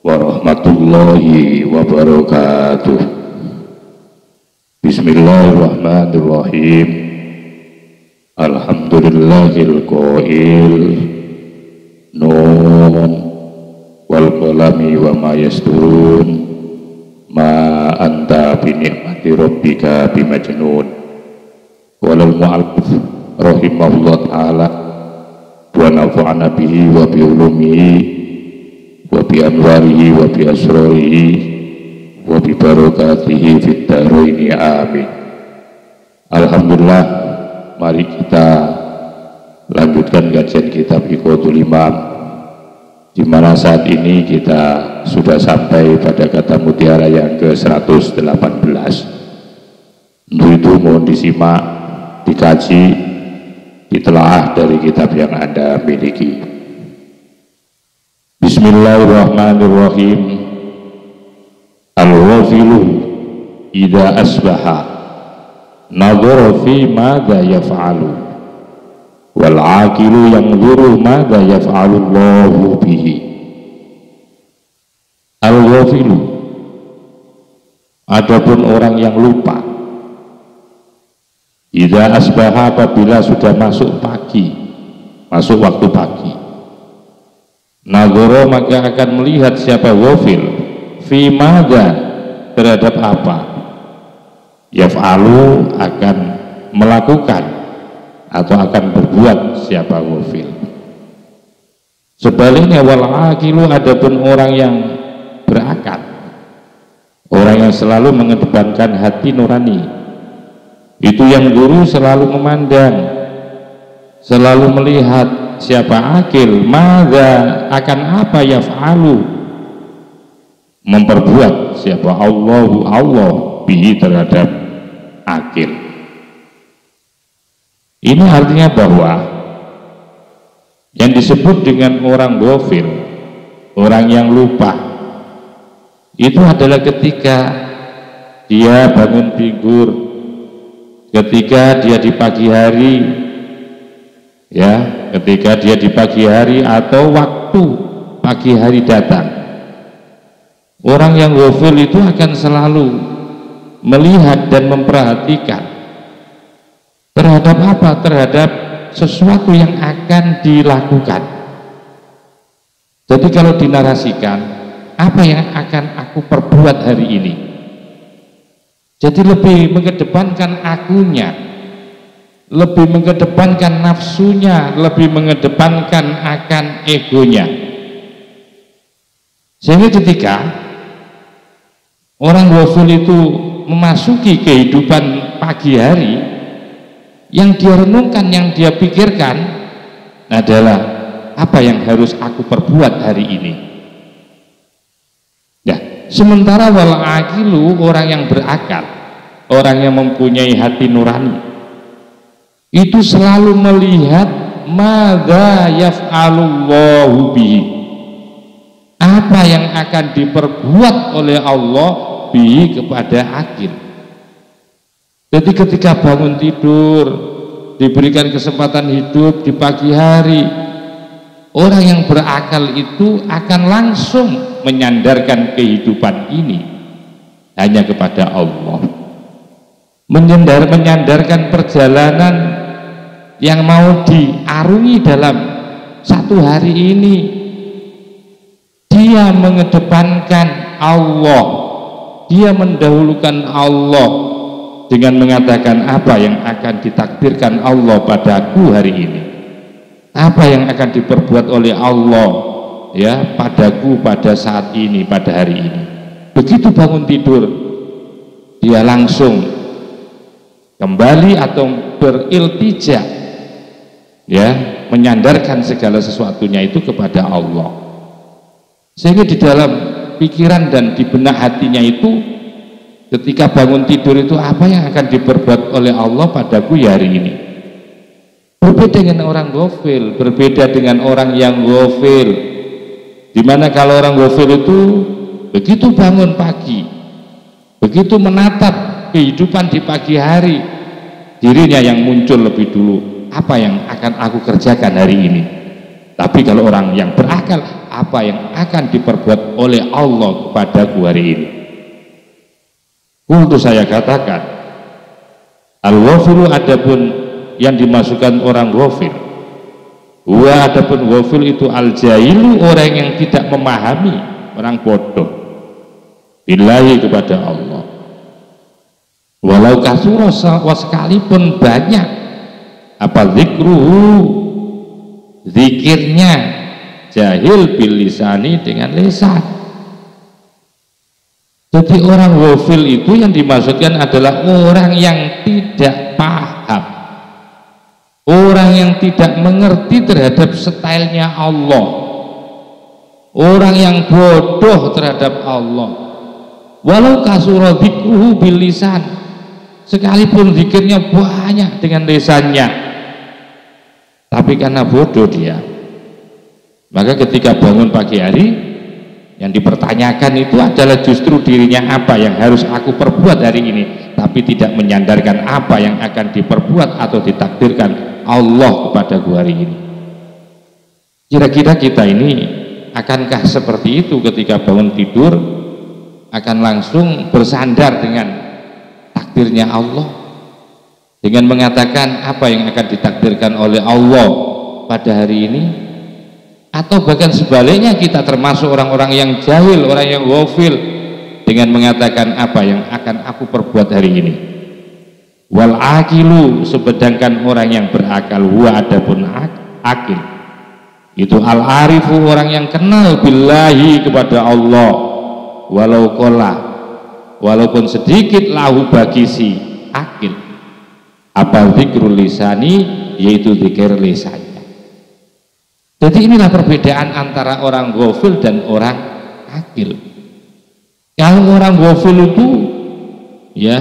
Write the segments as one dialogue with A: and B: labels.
A: warahmatullahi wabarakatuh. Bismillahirrahmanirrahim. Alhamdulillahil qail Nun wal qalami wa ma yasturun ma anta bi ni'mati rabbika bimajnun. Walal mu'allif rahimahullah ta'ala wa nafa'ana bihi wa bi ulumihi wa bi anwarihi wa bi asrarihi wa bi barakatihi fid dharaini amin. Alhamdulillah, mari kita lanjutkan kajian kitab Iqatul Imam, di mana saat ini kita sudah sampai pada kata mutiara yang ke-118. Untuk itu mohon disimak, dikaji, ditelaah dari kitab yang Anda miliki. Bismillahirrahmanirrahim. Al-ghafilu idza asbaha nadhara fi madza yaf'alu wal 'aqilu yanzuru madza yaf'alu Allahu bihi. Al-ghafilu, adapun orang yang lupa, idza asbaha, apabila sudah masuk pagi, masuk waktu pagi, nadhara, maka akan melihat siapa ghafil, fi madza, terhadap apa, yaf'alu, akan melakukan atau akan berbuat siapa ghafil. Sebaliknya wal aqilu, adapun orang yang berakal, orang yang selalu mengedepankan hati nurani, itu yang guru selalu memandang, selalu melihat siapa akil, madza, akan apa, yaf'alu, memperbuat siapa Allahu, Allah, bihi, terhadap akil. Ini artinya bahwa yang disebut dengan orang ghafil, orang yang lupa, itu adalah ketika dia bangun tidur, ketika dia di pagi hari, ya, ketika dia di pagi hari atau waktu pagi hari datang. Orang yang ghafil itu akan selalu melihat dan memperhatikan terhadap apa? Terhadap sesuatu yang akan dilakukan. Jadi kalau dinarasikan, apa yang akan aku perbuat hari ini? Jadi lebih mengedepankan akunya, lebih mengedepankan nafsunya, lebih mengedepankan akan egonya. Sehingga ketika orang ghafil itu memasuki kehidupan pagi hari, yang dia renungkan, yang dia pikirkan adalah apa yang harus aku perbuat hari ini. Ya, sementara wal aqilu, orang yang berakal, orang yang mempunyai hati nurani, itu selalu melihat madza yaf'alullahu bihi, apa yang akan diperbuat oleh Allah bihi, kepada akil. Jadi ketika bangun tidur, diberikan kesempatan hidup di pagi hari, orang yang berakal itu akan langsung menyandarkan kehidupan ini hanya kepada Allah, menyandarkan perjalanan yang mau diarungi dalam satu hari ini. Dia mengedepankan Allah, dia mendahulukan Allah dengan mengatakan apa yang akan ditakdirkan Allah padaku hari ini, apa yang akan diperbuat oleh Allah, ya, padaku pada saat ini, pada hari ini. Begitu bangun tidur, dia langsung kembali atau beriltija, ya, menyandarkan segala sesuatunya itu kepada Allah. Sehingga di dalam pikiran dan di benak hatinya itu, ketika bangun tidur itu, apa yang akan diperbuat oleh Allah padaku hari ini. Berbeda dengan orang ghafil, berbeda dengan orang yang ghafil, dimana kalau orang ghafil itu begitu bangun pagi, begitu menatap kehidupan di pagi hari, dirinya yang muncul lebih dulu, apa yang akan aku kerjakan hari ini. Tapi kalau orang yang berakal, apa yang akan diperbuat oleh Allah kepadaku hari ini. Untuk saya katakan, al-ghafilu adapun yang dimasukkan orang ghafil, wa adapun ghafil itu al-jahilu orang yang tidak memahami, orang bodoh billahi kepada Allah. Walau kasura sekalipun banyak apa zikruhu, zikirnya, jahil bil lisani dengan lisan. Jadi orang ghafil itu yang dimaksudkan adalah orang yang tidak paham, orang yang tidak mengerti terhadap stylenya Allah, orang yang bodoh terhadap Allah. Walau kasura zikruhu bil lisan, sekalipun zikirnya banyak dengan lisannya, tapi karena bodoh dia, maka ketika bangun pagi hari yang dipertanyakan itu adalah justru dirinya, apa yang harus aku perbuat hari ini, tapi tidak menyandarkan apa yang akan diperbuat atau ditakdirkan Allah kepadaku hari ini. Kira-kira kita ini akankah seperti itu ketika bangun tidur, akan langsung bersandar dengan takdirnya Allah, dengan mengatakan apa yang akan ditakdirkan oleh Allah pada hari ini? Atau bahkan sebaliknya, kita termasuk orang-orang yang jahil, orang yang ghafil, dengan mengatakan apa yang akan aku perbuat hari ini. Wal akilu, sedangkan orang yang berakal, huwa adapun akil itu al arifu, orang yang kenal billahi kepada Allah, walau kola, walaupun sedikit lahu bagi si akil apa zikrul lisani, yaitu zikir lisannya. Jadi inilah perbedaan antara orang ghafil dan orang akil. Kalau orang ghafil itu ya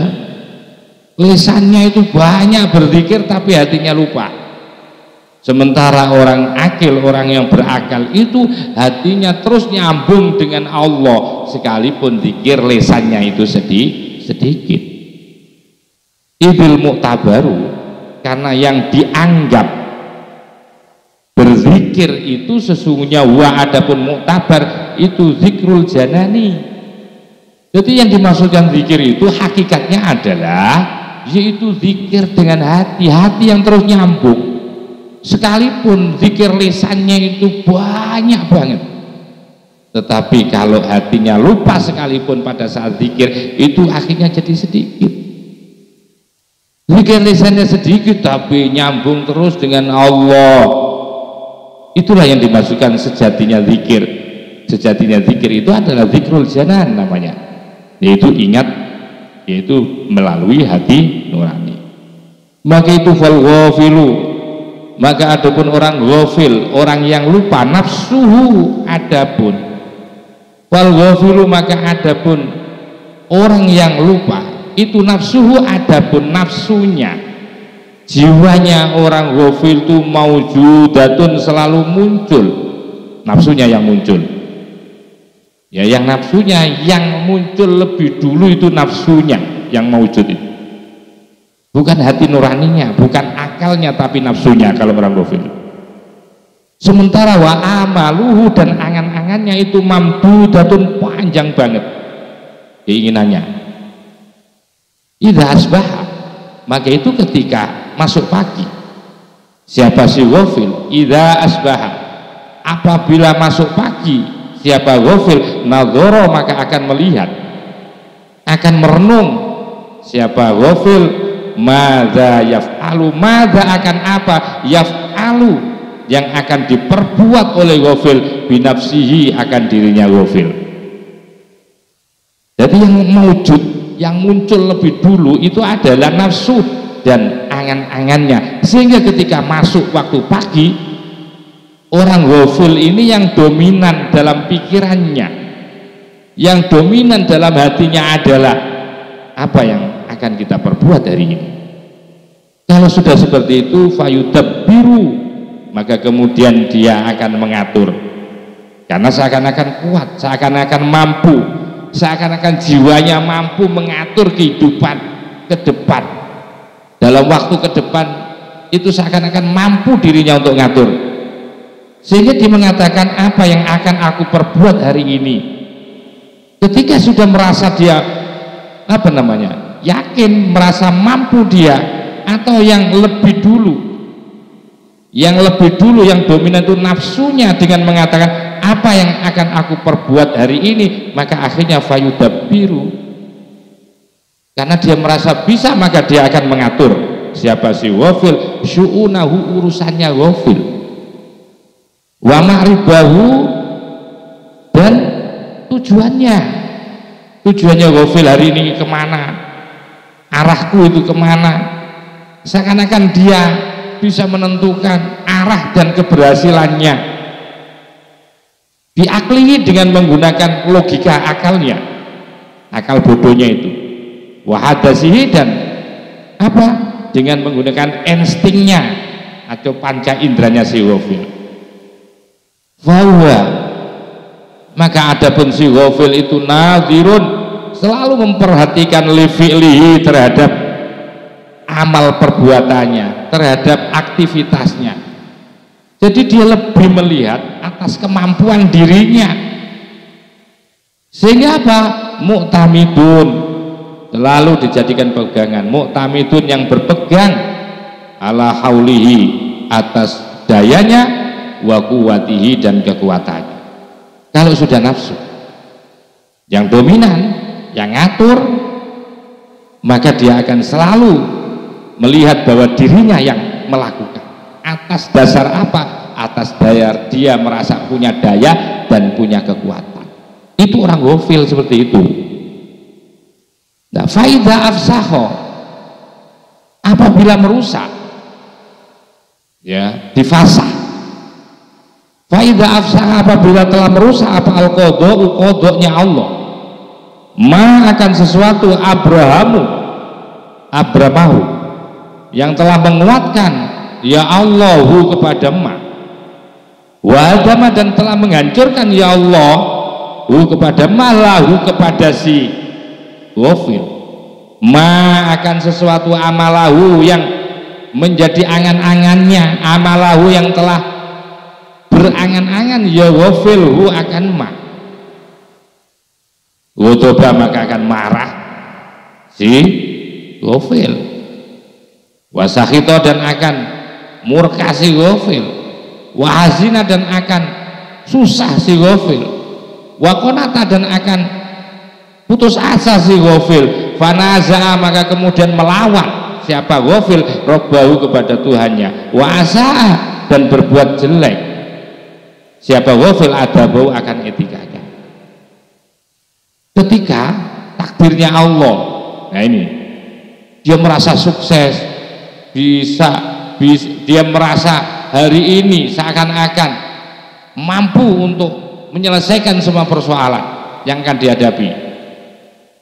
A: lisannya itu banyak berzikir tapi hatinya lupa. Sementara orang akil, orang yang berakal itu hatinya terus nyambung dengan Allah, sekalipun zikir lisannya itu sedikit. Idil mu'tabaru, karena yang dianggap berzikir itu sesungguhnya wa adapun mu'tabar itu zikrul janani. Jadi yang dimaksudkan zikir itu hakikatnya adalah yaitu zikir dengan hati yang terus nyambung, sekalipun zikir lisannya itu banyak banget, tetapi kalau hatinya lupa sekalipun pada saat zikir itu akhirnya jadi sedikit. Zikir lisannya sedikit tapi nyambung terus dengan Allah. Itulah yang dimasukkan sejatinya zikir. Sejatinya zikir itu adalah zikrul janan namanya, yaitu ingat, yaitu melalui hati nurani. Maka itu fal ghafilu, maka adapun orang ghafil, orang yang lupa, nafsuhu adapun fal ghafilu, maka adapun orang yang lupa itu nafsuhu adapun nafsunya, jiwanya orang ghafil itu maujudatun, selalu muncul nafsunya yang muncul. Ya, yang nafsunya yang muncul lebih dulu itu nafsunya yang maujud itu. Bukan hati nuraninya, bukan akalnya, tapi nafsunya kalau orang ghafil. Sementara wa amaluhu, dan angan-angannya itu mamdudatun, panjang banget keinginannya. Idza asbaha, maka itu ketika masuk pagi. Siapa si ghafil? Idza asbaha, apabila masuk pagi, siapa ghafil? Nadhara, maka akan melihat, akan merenung. Siapa ghafil? Madza yaf'alu, madza akan apa? Yaf'alu, yang akan diperbuat oleh ghafil, binafsihi, akan dirinya ghafil. Jadi yang mewujud, yang muncul lebih dulu itu adalah nafsu dan angan-angannya, sehingga ketika masuk waktu pagi, orang ghafil ini yang dominan dalam pikirannya, yang dominan dalam hatinya adalah apa yang akan kita perbuat hari ini. Kalau sudah seperti itu, fayudabbiru, maka kemudian dia akan mengatur, karena seakan-akan kuat, seakan-akan mampu, seakan-akan jiwanya mampu mengatur kehidupan ke depan, dalam waktu ke depan itu seakan-akan mampu dirinya untuk ngatur. Sehingga dia mengatakan apa yang akan aku perbuat hari ini. Ketika sudah merasa dia yakin, merasa mampu dia, atau yang lebih dulu yang dominan itu nafsunya dengan mengatakan apa yang akan aku perbuat hari ini, maka akhirnya fayudabbiru, karena dia merasa bisa maka dia akan mengatur. Siapa si ghafil? Syu'unahu, urusannya ghafil, wa ma'ribahu, dan tujuannya ghafil hari ini kemana, arahku itu kemana. Seakan-akan dia bisa menentukan arah dan keberhasilannya diaklihi dengan menggunakan logika akalnya, akal bodohnya itu, wahadasihi, dan dengan menggunakan instingnya atau panca inderanya si ghafil. Fahuwa, maka adapun si ghafil itu nadhirun, selalu memperhatikan li fi'lihi, terhadap amal perbuatannya, terhadap aktivitasnya. Jadi dia lebih melihat atas kemampuan dirinya, sehingga mu'tamidun, selalu dijadikan pegangan. Mu'tamidun, yang berpegang ala haulihi, atas dayanya, wa quwwatihi, dan kekuatannya. Kalau sudah nafsu yang dominan, yang ngatur, maka dia akan selalu melihat bahwa dirinya yang melakukan. Atas dasar apa? Atas dasar dia merasa punya daya dan punya kekuatan. Itu orang ghafil seperti itu. Nah, faida afsaho, apabila merusak, difasah. Faida afsaha, apabila telah merusak al-qadha, qadhanya Allah, akan sesuatu Abramahu, yang telah menguatkan ya Allahu kepada wa adama, dan telah menghancurkan ya Allah kepada lahu, kepada si ghafil, akan sesuatu amalahu, yang menjadi angan-angannya, amalahu, yang telah berangan-angan ya ghafil akan Ghadaba, maka akan marah si ghafil. Wasakhito, dan akan murka si ghafil. Wahazina, dan akan susah si ghafil. Wakonata, dan akan putus asa si ghafil. Fanaza'a, maka kemudian melawan siapa ghafil, robbahu, kepada Tuhannya. Wa asa'a, dan berbuat jelek siapa ghafil, adabahu, akan etikanya. Ketika takdirnya Allah, nah ini dia merasa sukses, dia merasa hari ini seakan-akan mampu untuk menyelesaikan semua persoalan yang akan dihadapi.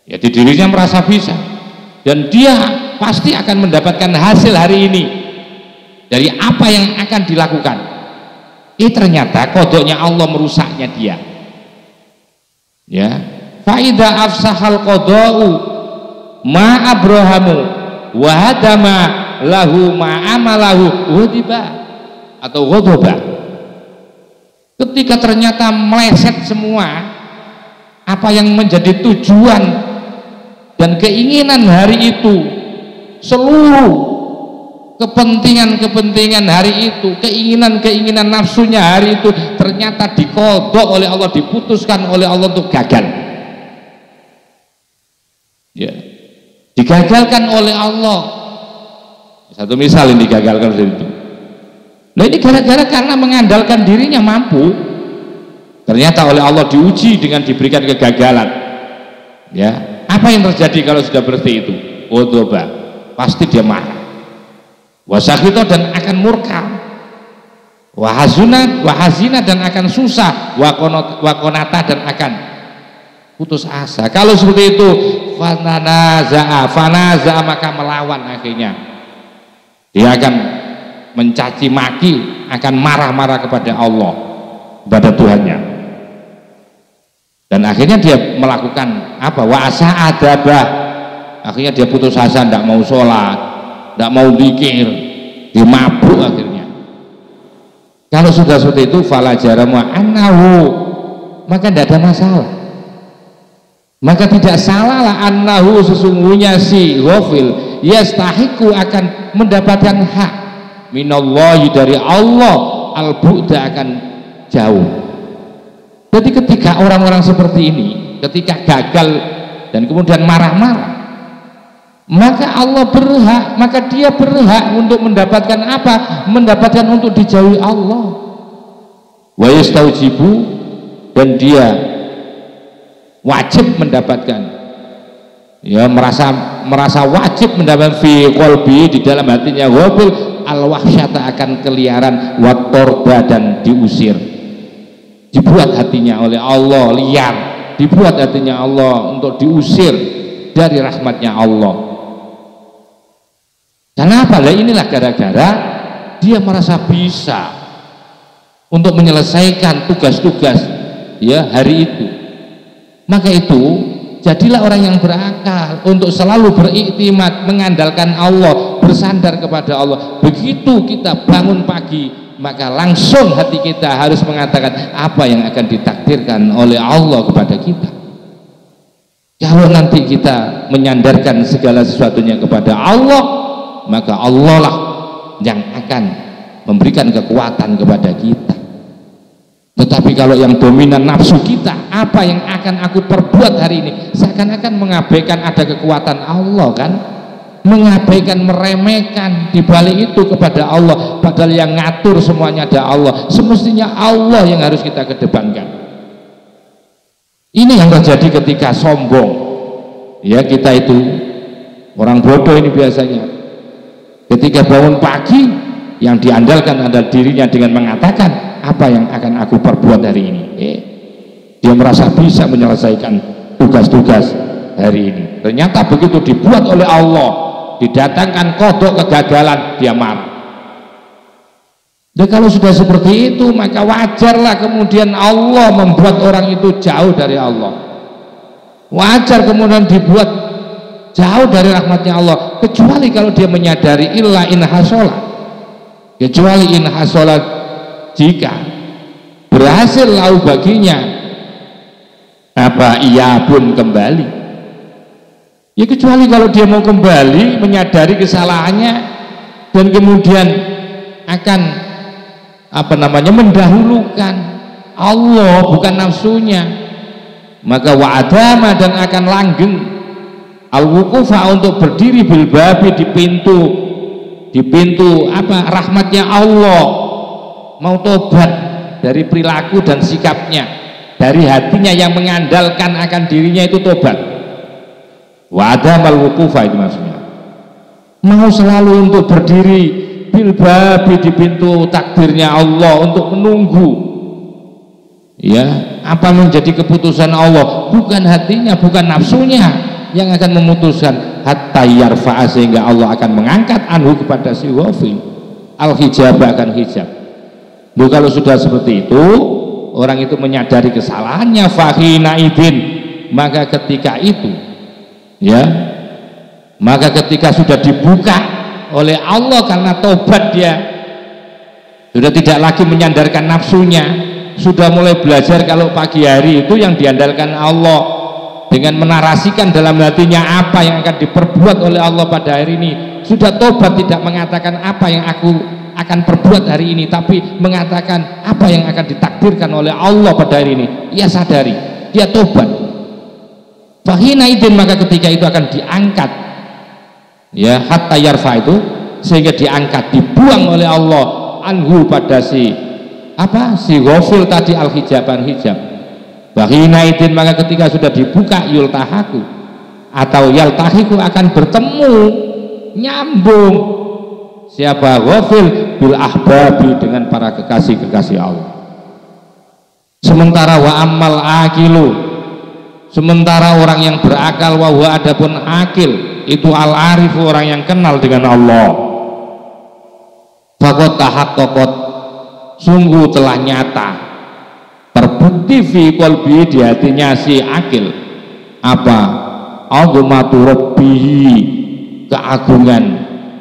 A: Ya, di dirinya merasa bisa, dan dia pasti akan mendapatkan hasil hari ini dari apa yang akan dilakukan. Ternyata kodoknya Allah merusaknya dia. Ya, faida afsahal qada'u ma abrahamu wa hadama lahu ma amalahu ghadiba atau ghadaba. Ketika ternyata meleset semua apa yang menjadi tujuan dan keinginan hari itu, seluruh kepentingan hari itu, keinginan nafsunya hari itu, ternyata dikodok oleh Allah, diputuskan oleh Allah untuk gagal. Ya, digagalkan oleh Allah. Satu misal ini digagalkan dari itu. Nah, ini gara-gara karena mengandalkan dirinya mampu, ternyata oleh Allah diuji dengan diberikan kegagalan. Ya, apa yang terjadi kalau sudah seperti itu? Ghadaba, pasti dia marah. Wasakhito, dan akan murka. Wahazina, dan akan susah. Wakonata, dan akan putus asa. Kalau seperti itu, fanaza'a, maka melawan akhirnya. Dia akan mencaci maki, akan marah-marah kepada Allah, kepada Tuhannya. Dan akhirnya dia melakukan apa? Wa'asa adabah. Akhirnya dia putus asa, tidak mau sholat, tidak mau zikir, dia mabuk akhirnya. Kalau sudah seperti itu fala jarama annahu, maka tidak ada masalah. Maka tidak salahlah annahu, sesungguhnya si ghafil yastahiqu akan mendapatkan hak minallahi, dari Allah, al-bu'da, akan jauh. Jadi ketika orang-orang seperti ini, ketika gagal dan kemudian marah-marah, maka Allah berhak, maka dia berhak untuk mendapatkan apa? Mendapatkan untuk dijauhi Allah. Wa yastaujibu, dan dia wajib mendapatkan, ya merasa wajib mendapatkan fi qalbi, di dalam hatinya ghafil, al-wahsyata, akan keliaran, wa torba, dan diusir. Dibuat hatinya oleh Allah liar, dibuat hatinya Allah untuk diusir dari rahmatnya Allah. Kenapa? Lah inilah gara-gara dia merasa bisa untuk menyelesaikan tugas-tugas ya hari itu. Maka itu jadilah orang yang berakal untuk selalu beriktimat, mengandalkan Allah, bersandar kepada Allah. Begitu kita bangun pagi, maka langsung hati kita harus mengatakan apa yang akan ditakdirkan oleh Allah kepada kita. Kalau nanti kita menyandarkan segala sesuatunya kepada Allah, maka Allah lah yang akan memberikan kekuatan kepada kita. Tetapi kalau yang dominan nafsu kita, apa yang akan aku perbuat hari ini, seakan-akan mengabaikan ada kekuatan Allah kan, mengabaikan, meremehkan di balik itu kepada Allah, padahal yang ngatur semuanya ada Allah. Semestinya Allah yang harus kita kedepankan. Ini yang terjadi ketika sombong. Ya, kita itu orang bodoh ini biasanya. Ketika bangun pagi, yang diandalkan adalah dirinya dengan mengatakan apa yang akan aku perbuat hari ini. Dia merasa bisa menyelesaikan tugas-tugas hari ini. Ternyata begitu dibuat oleh Allah, didatangkan kodok kegagalan, dia marah. Dan kalau sudah seperti itu, maka wajarlah kemudian Allah membuat orang itu jauh dari Allah. Wajar kemudian dibuat jauh dari rahmatnya Allah, kecuali kalau dia menyadari illa in hasola, kecuali in hasola, jika berhasil lau baginya apa ia pun kembali, ya kecuali kalau dia mau kembali menyadari kesalahannya dan kemudian akan mendahulukan Allah bukan nafsunya, maka wa'adama, dan akan langgeng al-wukufa, untuk berdiri bil babi, di pintu rahmatnya Allah, mau tobat dari perilaku dan sikapnya, dari hatinya yang mengandalkan akan dirinya itu tobat. Wa adamal wukufa, itu maksudnya mau selalu untuk berdiri bil babi, di pintu takdirnya Allah, untuk menunggu ya apa menjadi keputusan Allah, bukan hatinya, bukan nafsunya yang akan memutuskan, hatta yarfa'a, sehingga Allah akan mengangkat anhu, kepada si ghafil, al-hijab, akan hijab. Kalau sudah seperti itu, orang itu menyadari kesalahannya, fahina idin, maka ketika itu ya, maka ketika sudah dibuka oleh Allah karena tobat, dia sudah tidak lagi menyandarkan nafsunya, sudah mulai belajar kalau pagi hari itu yang diandalkan Allah, dengan menarasikan dalam hatinya apa yang akan diperbuat oleh Allah pada hari ini. Sudah tobat, tidak mengatakan apa yang aku akan perbuat hari ini, tapi mengatakan apa yang akan ditakdirkan oleh Allah pada hari ini. Ia sadari, dia tobat. Fahina idin, maka ketika itu akan diangkat ya, hatta yarfa, itu sehingga diangkat, dibuang oleh Allah anhu, pada si ghafil tadi, al-hijaban, hijab. Bahina idin, maka ketika sudah dibuka, yultahaku atau yaltahiku, akan bertemu, nyambung siapa ghafil bil ahbabi, dengan para kekasih-kekasih Allah. Sementara wa ammal akilu, sementara orang yang berakal, wa huwa, adapun akil itu al arifu, orang yang kenal dengan Allah, faqad tahaqqaqat, sungguh telah nyata, terbukti fi qalbi, di hatinya si akil, apa azmatu rabbihi, keagungan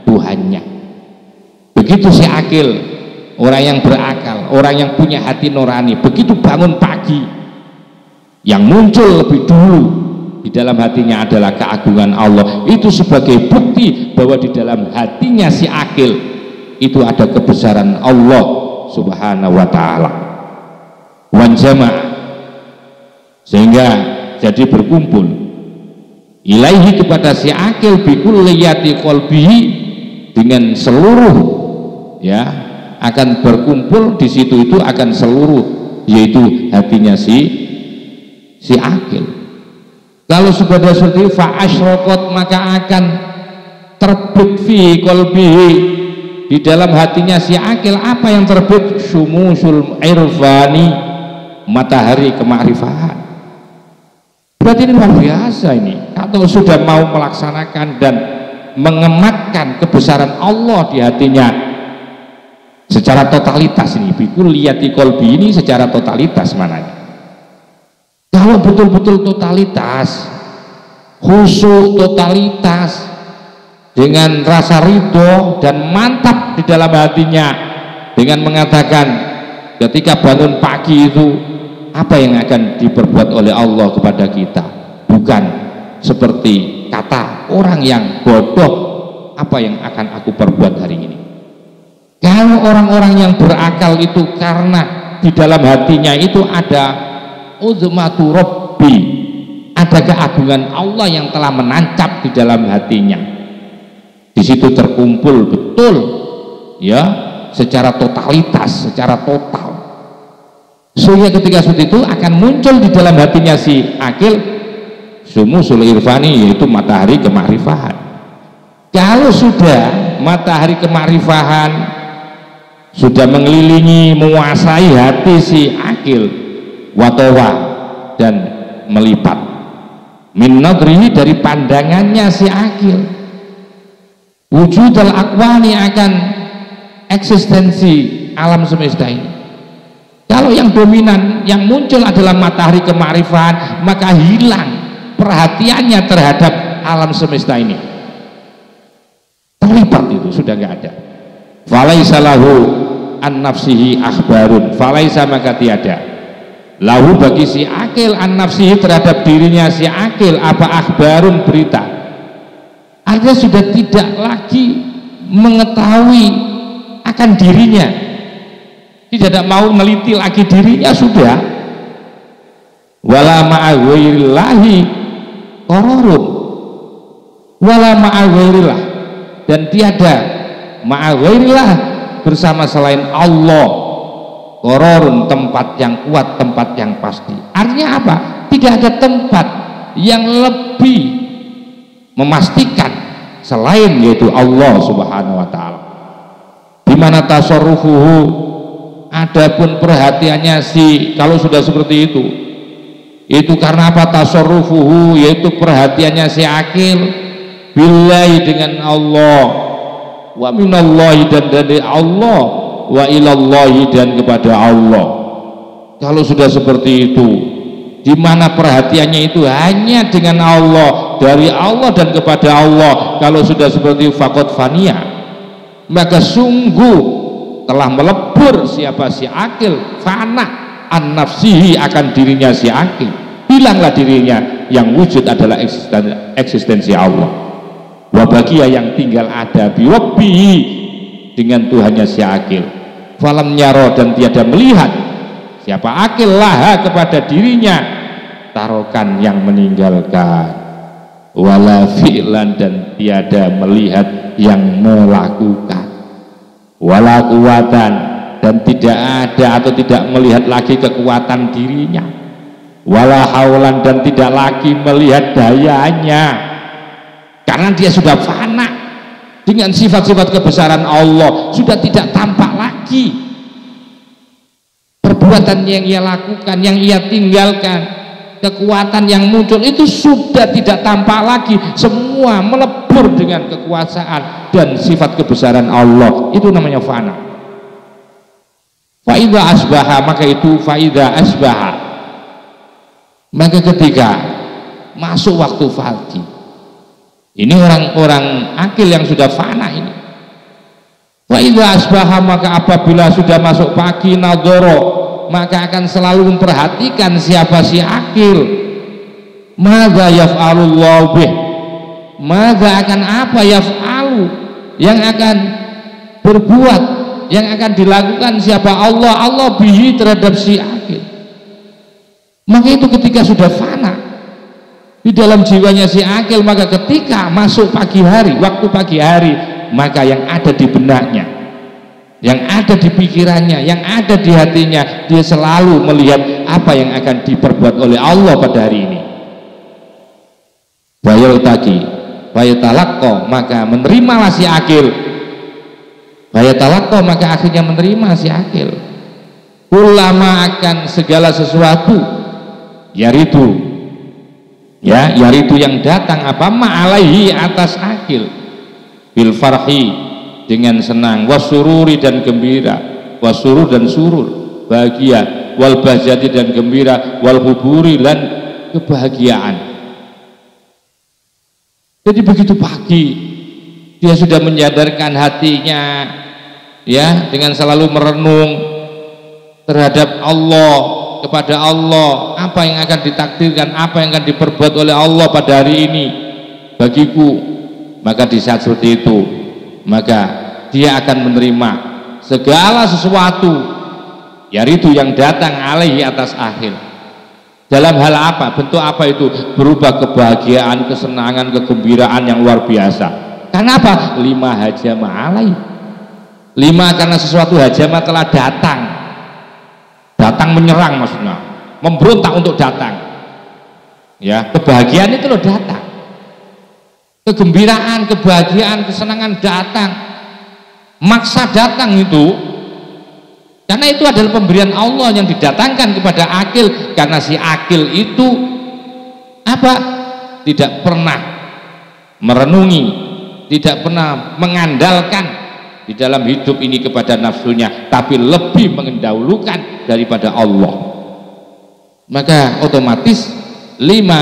A: Tuhannya. Begitu si akil orang yang berakal, orang yang punya hati nurani, begitu bangun pagi, yang muncul lebih dulu di dalam hatinya adalah keagungan Allah. Itu sebagai bukti bahwa di dalam hatinya si akil itu ada kebesaran Allah subhanahu wa ta'ala. Wan jamaah, sehingga jadi berkumpul ilaihi kepada si akil bikulliyati qalbihi, dengan seluruh, ya, akan berkumpul di situ itu akan seluruh, yaitu hatinya si akil. Kalau sudah seperti itu, fa asyraqat, maka akan terbit fi qalbihi, di dalam hatinya si akil apa yang terbit? Syumusul irfani, matahari kemakrifatan. Berarti ini luar biasa ini. Kalau sudah mau melaksanakan dan mengematkan kebesaran Allah di hatinya secara totalitas, ini bikulliyati qalbi ini secara totalitas mananya. Kalau betul-betul totalitas, khusyuk totalitas, dengan rasa ridho dan mantap di dalam hatinya, dengan mengatakan ketika bangun pagi itu apa yang akan diperbuat oleh Allah kepada kita, bukan seperti kata orang yang bodoh, apa yang akan aku perbuat hari ini. Kalau orang-orang yang berakal itu karena di dalam hatinya itu ada uzmatu rabbi, ada keagungan Allah yang telah menancap di dalam hatinya, di situ terkumpul betul, ya, secara totalitas, secara total. Sehingga ketika seperti itu akan muncul di dalam hatinya si akil syumusul irfani, yaitu matahari kemakrifatan. Kalau sudah matahari kemakrifatan sudah mengelilingi, menguasai hati si akil, watawa, dan melipat min nadrihi, dari pandangannya si akil, wujud al-akwani, akan eksistensi alam semesta ini. Kalau yang dominan, yang muncul adalah matahari kemakrifatan, maka hilang perhatiannya terhadap alam semesta ini, terlibat, itu sudah nggak ada. Falaisa lahu an nafsihi akhbarun, falaisa, maka tiada lahu bagi si akil an nafsihi, terhadap dirinya si akil, apa akhbarun, berita. Artinya sudah tidak lagi mengetahui akan dirinya, tidak mau meneliti lagi dirinya, sudah. Wala ma'a ghairillahi qararun, wala ma'a ghairillah, dan tiada ma'a ghairillah, bersama selain Allah, qararun, tempat yang kuat, tempat yang pasti. Artinya apa? Tidak ada tempat yang lebih memastikan selain, yaitu Allah subhanahu wa ta'ala. Dimana tasarrufuhu, adapun perhatiannya si, kalau sudah seperti itu karena apa? Tasarrufuhu, yaitu perhatiannya si akil, billahi, dengan Allah, wa minallahi, dan dari Allah, wa ilallahi, dan kepada Allah. Kalau sudah seperti itu, di mana perhatiannya itu hanya dengan Allah, dari Allah dan kepada Allah, kalau sudah seperti faqad fania, maka sungguh telah melebur siapa si akil, fana an nafsihi, akan dirinya si akil, hilanglah dirinya, yang wujud adalah eksistensi Allah. Wa baqiya, yang tinggal ada birabbihi, dengan Tuhannya si akil. Falam nyaro, dan tiada melihat siapa akil laha, kepada dirinya, tarokan, yang meninggalkan, wala fi'lan, dan tiada melihat yang melakukan, wala kuwatan, dan tidak ada atau tidak melihat lagi kekuatan dirinya, wala haulan, dan tidak lagi melihat dayanya, karena dia sudah fana dengan sifat-sifat kebesaran Allah, sudah tidak tampak lagi perbuatan yang ia lakukan, yang ia tinggalkan, kekuatan yang muncul itu sudah tidak tampak lagi, semua melebur dengan kekuasaan dan sifat kebesaran Allah. Itu namanya fana. Faida asbaha, maka itu faida asbaha, maka ketika masuk waktu pagi, ini orang-orang akil yang sudah fana ini, Wa idza asbaha, maka apabila sudah masuk pagi, nadhara, maka akan selalu memperhatikan siapa si akil. Madza yaf'alullahu bih, madza akan apa yaf'alu, yang akan berbuat, yang akan dilakukan siapa Allah bihi, terhadap si akil. Maka itu ketika sudah fana di dalam jiwanya si akil, maka ketika masuk pagi hari, waktu pagi hari, maka yang ada di benaknya, yang ada di pikirannya, yang ada di hatinya, dia selalu melihat apa yang akan diperbuat oleh Allah pada hari ini. Wayaltaqi wayatalaqqa, maka menerimalah si akil. Wayatalaqqa, maka akhirnya menerima si akil. Ulama akan segala sesuatu, yaridu, ya, yaridu yang datang apa ma'alaihi, atas akil, bil farhi, dengan senang, wasururi, dan gembira, wasurur dan surur, bahagia, wal bahjati, dan gembira, wal huburi, dan kebahagiaan. Jadi begitu pagi dia sudah menyadarkan hatinya, ya, dengan selalu merenung terhadap Allah, kepada Allah, apa yang akan ditakdirkan, apa yang akan diperbuat oleh Allah pada hari ini bagiku. Maka di saat seperti itu, maka dia akan menerima segala sesuatu, yaitu yang datang alaihi, atas akhir. Dalam hal apa? Bentuk apa itu? Berupa kebahagiaan, kesenangan, kegembiraan yang luar biasa. Karena apa? Lima hajama alaihi. Lima, karena sesuatu hajama telah datang. Datang menyerang, maksudnya memberontak untuk datang. Ya, kebahagiaan itu loh datang. Kegembiraan, kebahagiaan, kesenangan datang, maksa datang itu, karena itu adalah pemberian Allah yang didatangkan kepada akil. Karena si akil itu apa? Tidak pernah merenungi, tidak pernah mengandalkan di dalam hidup ini kepada nafsunya, tapi lebih mendahulukan daripada Allah. Maka otomatis lima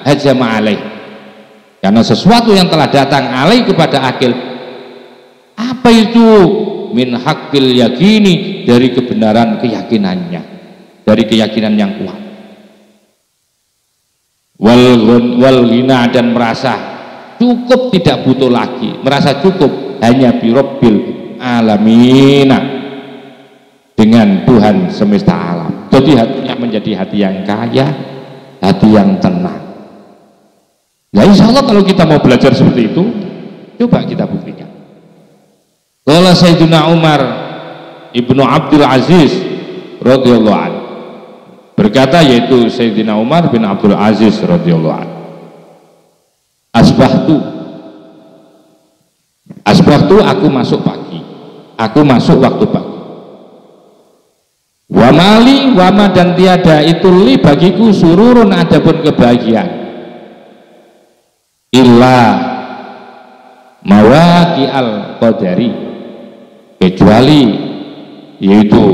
A: hajama alaih, karena sesuatu yang telah datang alaih kepada akil. Apa itu? Min haqqil yakini, dari kebenaran keyakinannya, dari keyakinan yang kuat. Wal ghina, dan merasa cukup, tidak butuh lagi, merasa cukup hanya bi rabbil alamina, dengan Tuhan semesta alam. Jadi hatinya menjadi hati yang kaya, hati yang tenang. Nah, insya Allah kalau kita mau belajar seperti itu, coba kita buktikan. Qala Sayyidina Umar Ibnu Abdul Aziz radhiyallahu anhu, berkata, yaitu Sayyidina Umar bin Abdul Aziz radhiyallahu anhu, asbahtu, aku masuk pagi, aku masuk waktu pagi. Wa mali, wama, dan tiada itu li bagiku, sururun, adapun kebahagiaan, illa mawaqi al qadari, kecuali yaitu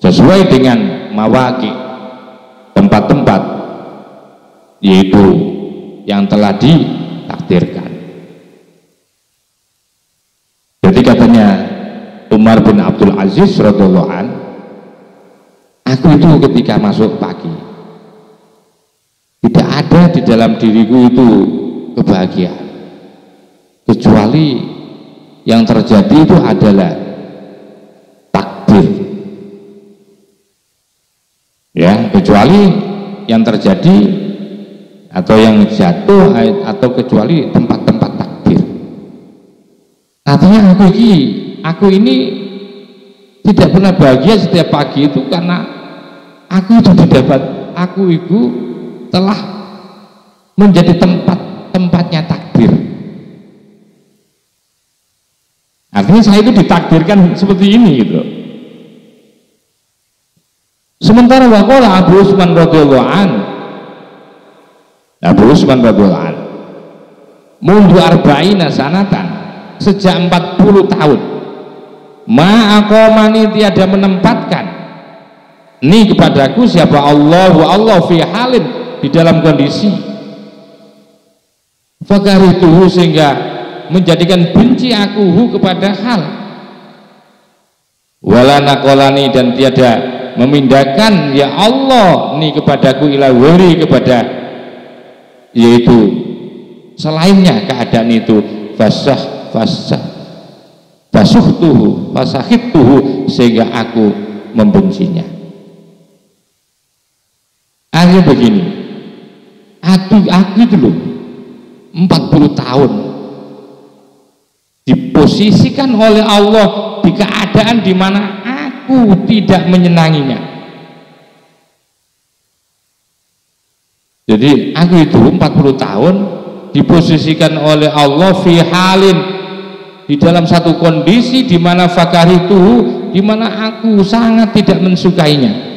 A: sesuai dengan mawaqi, tempat-tempat, yaitu yang telah ditakdirkan. Jadi katanya Umar bin Abdul Aziz radhiyallahu an, aku itu ketika masuk pagi tidak ada di dalam diriku itu kebahagiaan, kecuali yang terjadi itu adalah takdir, ya, kecuali yang terjadi atau yang jatuh, atau kecuali tempat-tempat takdir. Artinya aku ini tidak pernah bahagia setiap pagi itu, karena aku itu telah menjadi tempatnya takdir. Artinya saya itu ditakdirkan seperti ini gitu. Sementara waqala Abu Utsman radhiyallahu an, mundu arba'ina sanatan, sejak 40 tahun, ma'aqamani, tiada menempatkan ini kepadaku siapa Allah fi halin, di dalam kondisi fakarituhu, sehingga menjadikan benci aku kepada hal. Wala naqolani, dan tiada memindahkan ya Allah ni kepadaku ila wali, kepada yaitu selainnya keadaan itu. Fasahituhu, sehingga aku membencinya. Akhirnya begini, aku itu loh 40 tahun diposisikan oleh Allah di keadaan di mana aku tidak menyenanginya. Jadi aku itu 40 tahun diposisikan oleh Allah fi halin, di dalam satu kondisi di mana fakaritu, di mana aku sangat tidak mensukainya.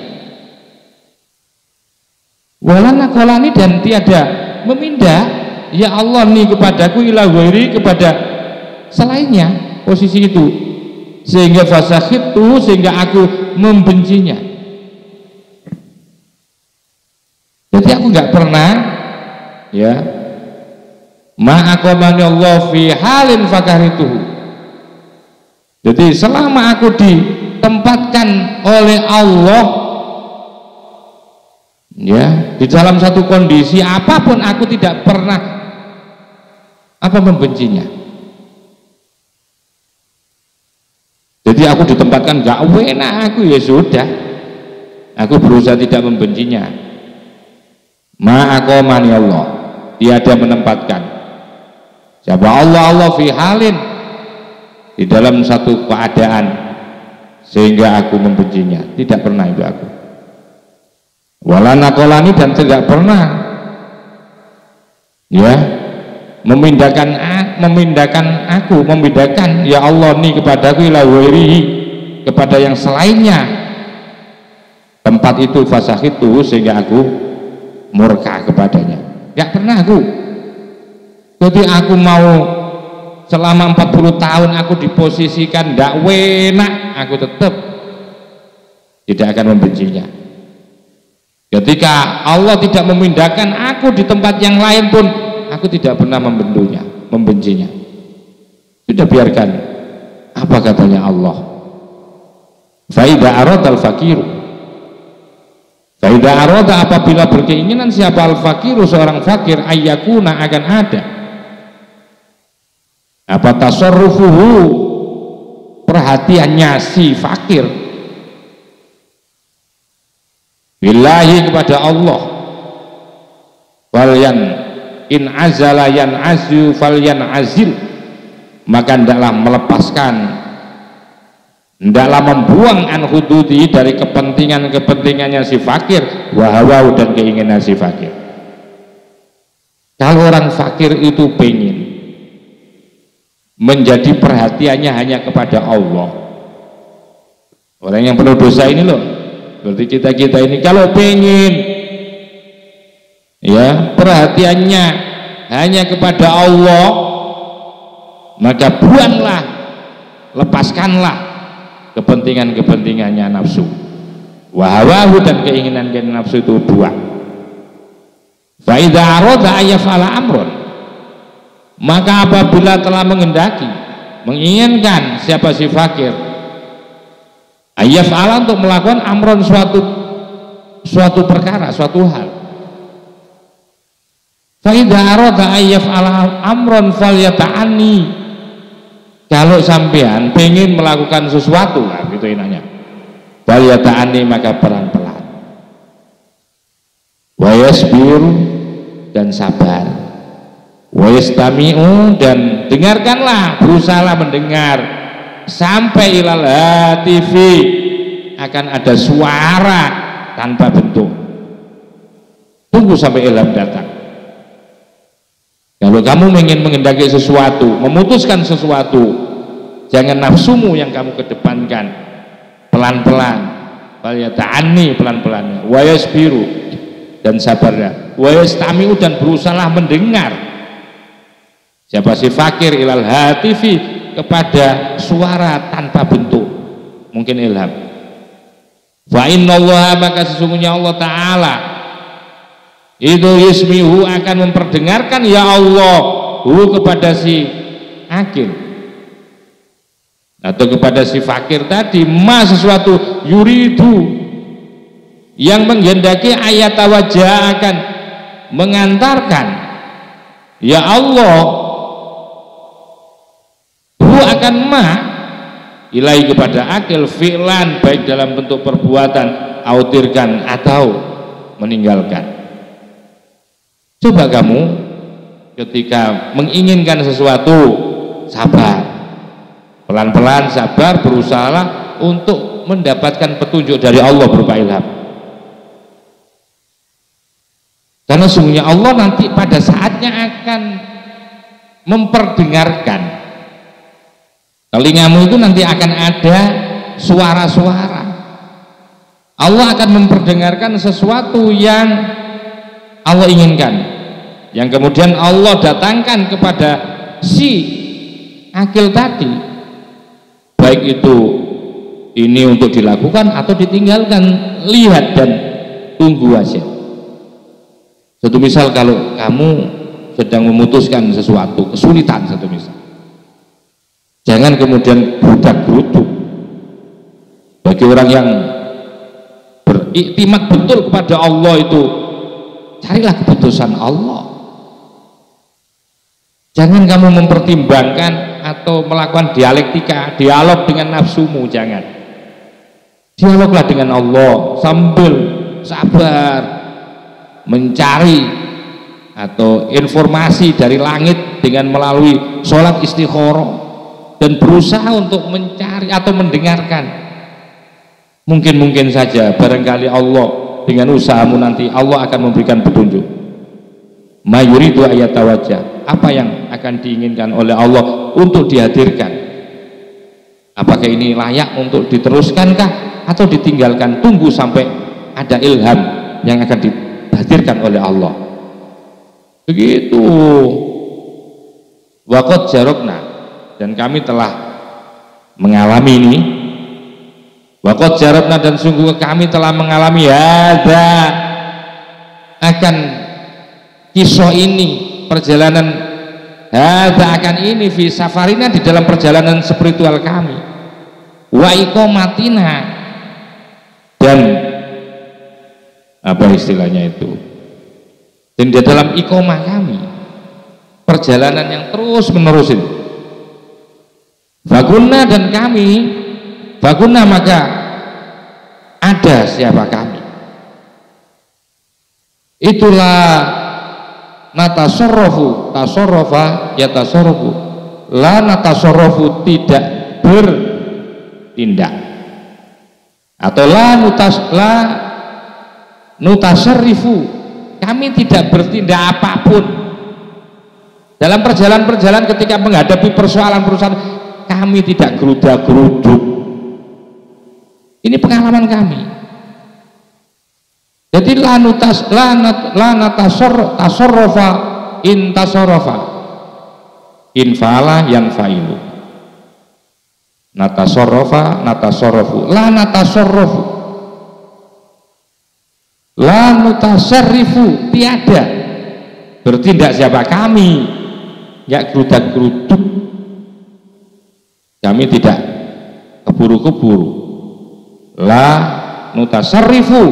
A: Walana kolani, dan tiada memindah ya Allah nih kepadaku ila ghairi, kepada selainnya posisi itu, sehingga fasakhitu, sehingga aku membencinya. Jadi aku nggak pernah ya ma'aqamani Allah fi halin fakarituhu. Jadi selama aku ditempatkan oleh Allah ya di dalam satu kondisi apapun, aku tidak pernah membencinya. Jadi aku ditempatkan gak enak, aku ya sudah, aku berusaha tidak membencinya. Ma'aqamani Allah, tiada menempatkan siapa Allah fi halin, di dalam satu keadaan sehingga aku membencinya. Tidak pernah itu aku. Wala naqolani, dan tidak pernah ya memindahkan ya Allah nih kepadaku ila ghairihi, kepada yang selainnya tempat itu, fasakhitu, sehingga aku murka kepadanya. Gak pernah aku. Jadi aku mau selama 40 tahun aku diposisikan gak enak, aku tetap tidak akan membencinya. Ketika Allah tidak memindahkan aku di tempat yang lain pun, aku tidak pernah membencinya. Sudah, biarkan. Apa katanya Allah? Faida aradal fakiru, faida arada, apabila berkeinginan siapa al fakiru, seorang fakir, ayyakuna, akan ada apa tasarrufuhu, perhatiannya si fakir, billahi, kepada Allah, walyan in azala yan azu falyan azil, maka hendaklah melepaskan, hendaklah membuang an hududi, dari kepentingannya si fakir, wahawau, dan keinginan si fakir. Kalau orang fakir itu pengen menjadi perhatiannya hanya kepada Allah, orang yang penuh dosa ini loh, seperti kita ini, kalau pengen ya perhatiannya hanya kepada Allah, maka buanglah, lepaskanlah kepentingannya nafsu, wahawahu, dan keinginan nafsu itu buang. Fa idza arada ayyafala amron, maka apabila telah menghendaki, menginginkan siapa si fakir, ayyafala, untuk melakukan amron, suatu perkara, suatu hal. Fa idza arada ayyafala amron falyata'anni, kalau sampean pengen melakukan sesuatu lah, gitu enaknya, falyata'anni, maka pelan-pelan, wa yasbir, dan sabar, wa yastami'u, dan dengarkanlah, berusahalah mendengar, sampai ilal hatifi, akan ada suara tanpa bentuk. Tunggu sampai ilham datang. Kalau kamu ingin menghendaki sesuatu, memutuskan sesuatu, jangan nafsumu yang kamu kedepankan, pelan-pelan, falyata'anni, pelan-pelan, wa yasbiru, dan sabarlah, wa yastami'u, dan berusahalah mendengar siapa si fakir ilal hatifi, kepada suara tanpa bentuk, mungkin ilham. Fa innallaha, maka sesungguhnya Allah Ta'ala itu yusmihu, akan memperdengarkan ya Allah hu, kepada si akil. Atau kepada si fakir tadi, ma sesuatu yuridu, yang menghendaki ayat wajah akan mengantarkan ya Allah hu akan ma ilai kepada akil fi'lan, baik dalam bentuk perbuatan, autirkan atau meninggalkan. Coba kamu ketika menginginkan sesuatu, sabar, pelan-pelan sabar, berusaha untuk mendapatkan petunjuk dari Allah berupa ilham. Karena sungguhnya Allah nanti pada saatnya akan memperdengarkan. Telingamu itu nanti akan ada suara-suara. Allah akan memperdengarkan sesuatu yang Allah inginkan, yang kemudian Allah datangkan kepada si akil tadi, baik itu ini untuk dilakukan atau ditinggalkan. Lihat dan tunggu aja. Satu misal, kalau kamu sedang memutuskan sesuatu, kesulitan satu misal, jangan kemudian gerudak-geruduk. Bagi orang yang beriktimat betul kepada Allah itu, carilah keputusan Allah. Jangan kamu mempertimbangkan atau melakukan dialektika, dialog dengan nafsumu, jangan. Dialoglah dengan Allah sambil sabar mencari atau informasi dari langit dengan melalui sholat istikharah dan berusaha untuk mencari atau mendengarkan. Mungkin saja barangkali Allah dengan usahamu nanti Allah akan memberikan petunjuk. Mayuridu ayat wajah, apa yang akan diinginkan oleh Allah untuk dihadirkan. Apakah ini layak untuk diteruskankah atau ditinggalkan? Tunggu sampai ada ilham yang akan dihadirkan oleh Allah. Begitu. Waqad jarabna, dan kami telah mengalami ini. Waqad jarabna, dan sungguh kami telah mengalami hadza, akan kisah ini, perjalanan hadza akan ini fi safarina, di dalam perjalanan spiritual kami, wa iqamatina, dan apa istilahnya itu, dan di dalam iqamah kami, perjalanan yang terus menerus itu. Fakunna, dan kami, fakunna, maka ada siapa kami, itulah natasarrafu, tasarrafa ya tasarrafu, la natasarrafu, tidak bertindak, atau la nutasarrifu, kami tidak bertindak apapun dalam perjalanan ketika menghadapi persoalan-persoalan. Kami tidak gerudak-geruduk. Ini pengalaman kami. Jadi la natasarrafa in tasarrafa, in fa'ala yan fa'ilu, natasarrafu, la natasarrafu, la nutasarrifu, tiada bertindak siapa kami, ya gerudak-geruduk. Kami tidak keburu-keburu. La nutasarrifu,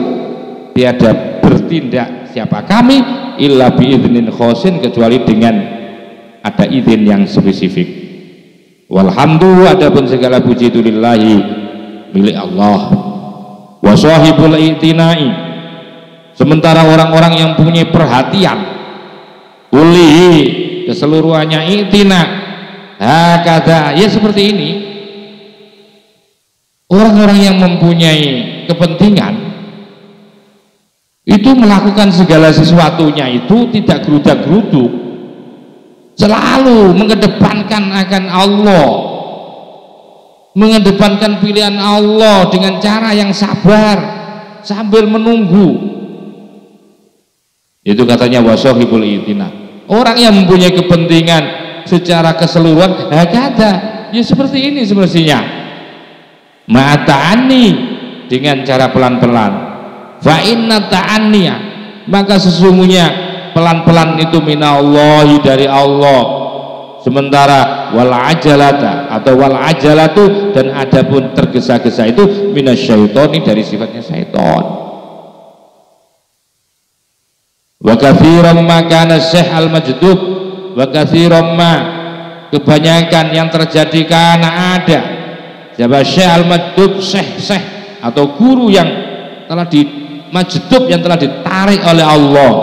A: tiada bertindak siapa kami, illa biidznin khosin, kecuali dengan ada izin yang spesifik. Walhamdu, adapun segala puji itu lillahi, milik Allah. Wa sahibul i'tinai, sementara orang-orang yang punya perhatian, kulihi, keseluruhannya, i'tina, hakadha, ya seperti ini. Orang-orang yang mempunyai kepentingan itu melakukan segala sesuatunya itu tidak gerudak-geruduk, selalu mengedepankan akan Allah, mengedepankan pilihan Allah dengan cara yang sabar sambil menunggu. Itu katanya wasahibul i'tina, orang yang mempunyai kepentingan secara keseluruhan, hakada, ya seperti ini semestinya, ma'ata'ani, dengan cara pelan-pelan. Fa inna ta'anniya, maka sesungguhnya pelan-pelan itu minallahi, dari Allah. sementara wal ajalata atau wal ajalatu dan adapun tergesa-gesa itu minasyaitoni dari sifatnya syaitan. Wa katsiran ma kana syekh al majdub, wa katsiran ma kebanyakan yang terjadi karena ada siapa syekh al majdub, syekh atau guru yang telah di majdub, yang telah ditarik oleh Allah,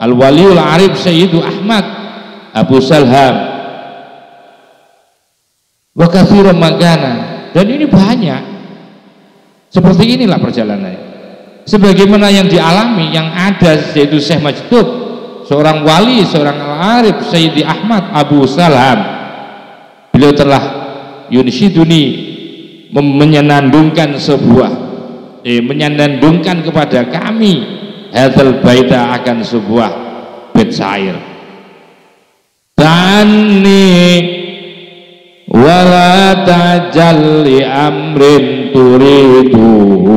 A: al waliul arif Sayyidu Ahmad Abu Salham, wa katsiran ma kana, dan ini banyak seperti inilah perjalanannya sebagaimana yang dialami yang ada yaitu Syekh Majdub, seorang wali, seorang al-arif Sayyidi Ahmad Abu Salham. Beliau telah yunshiduni menyenandungkan menyenandungkan kepada kami hadzal baita akan sebuah bait syair. Tani wala tajal li amrin turiduhu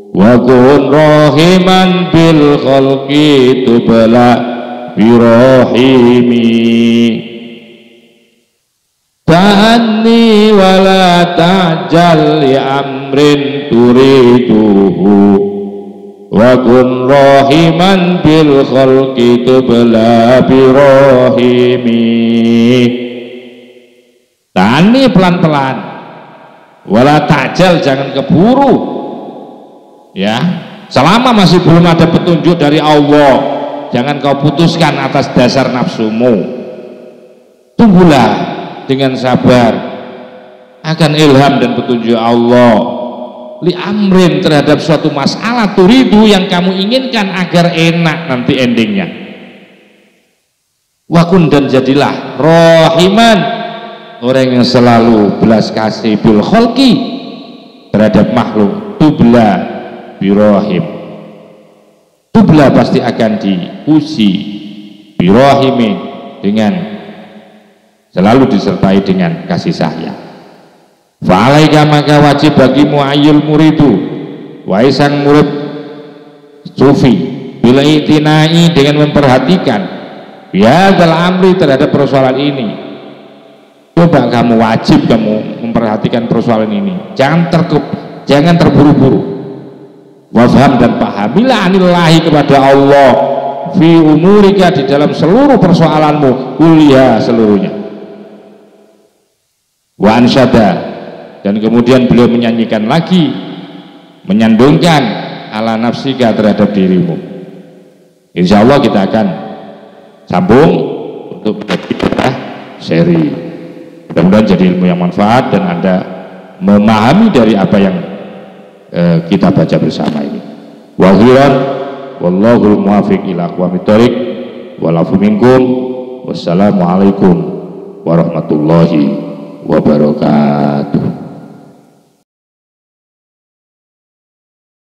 A: wa kun rahiman bil khalqi tubla birahimi. Ta'anni wala ta'jal li amrin turiduhu wa kun rahiman bil khalqi tubla birahimi. Ta'anni pelan-pelan, wala ta'jal jangan keburu, ya, selama masih belum ada petunjuk dari Allah jangan kau putuskan atas dasar nafsumu, tunggulah dengan sabar akan ilham dan petunjuk Allah li amrin terhadap suatu masalah turidu yang kamu inginkan agar enak nanti endingnya. Wakun dan jadilah rohiman, orang yang selalu belas kasih bil kholqi terhadap makhluk, tubla birohim, tubla pasti akan diuji birohimin dengan selalu disertai dengan kasih sayang. Fa'alaika maka wajib bagimu ayyul muridu, wahai sang murid sufi, bila itinai dengan memperhatikan bihadzal amri terhadap persoalan ini. Coba kamu wajib kamu memperhatikan persoalan ini, jangan terburu-buru. Wafham dan pahamilah anillahi kepada Allah fi umurika di dalam seluruh persoalanmu kuliah seluruhnya. Wa ansyada, dan kemudian beliau menyanyikan lagi, menyandungkan ala nafsika terhadap dirimu. Insya Allah kita akan sambung untuk kita seri, mudah-mudahan jadi ilmu yang manfaat dan Anda memahami dari apa yang kita baca bersama ini. Wa khairan wallahul muwaffiq ila aqwamit thoriq wal afu minkum. Wassalamualaikum warahmatullahi wabarakatuh.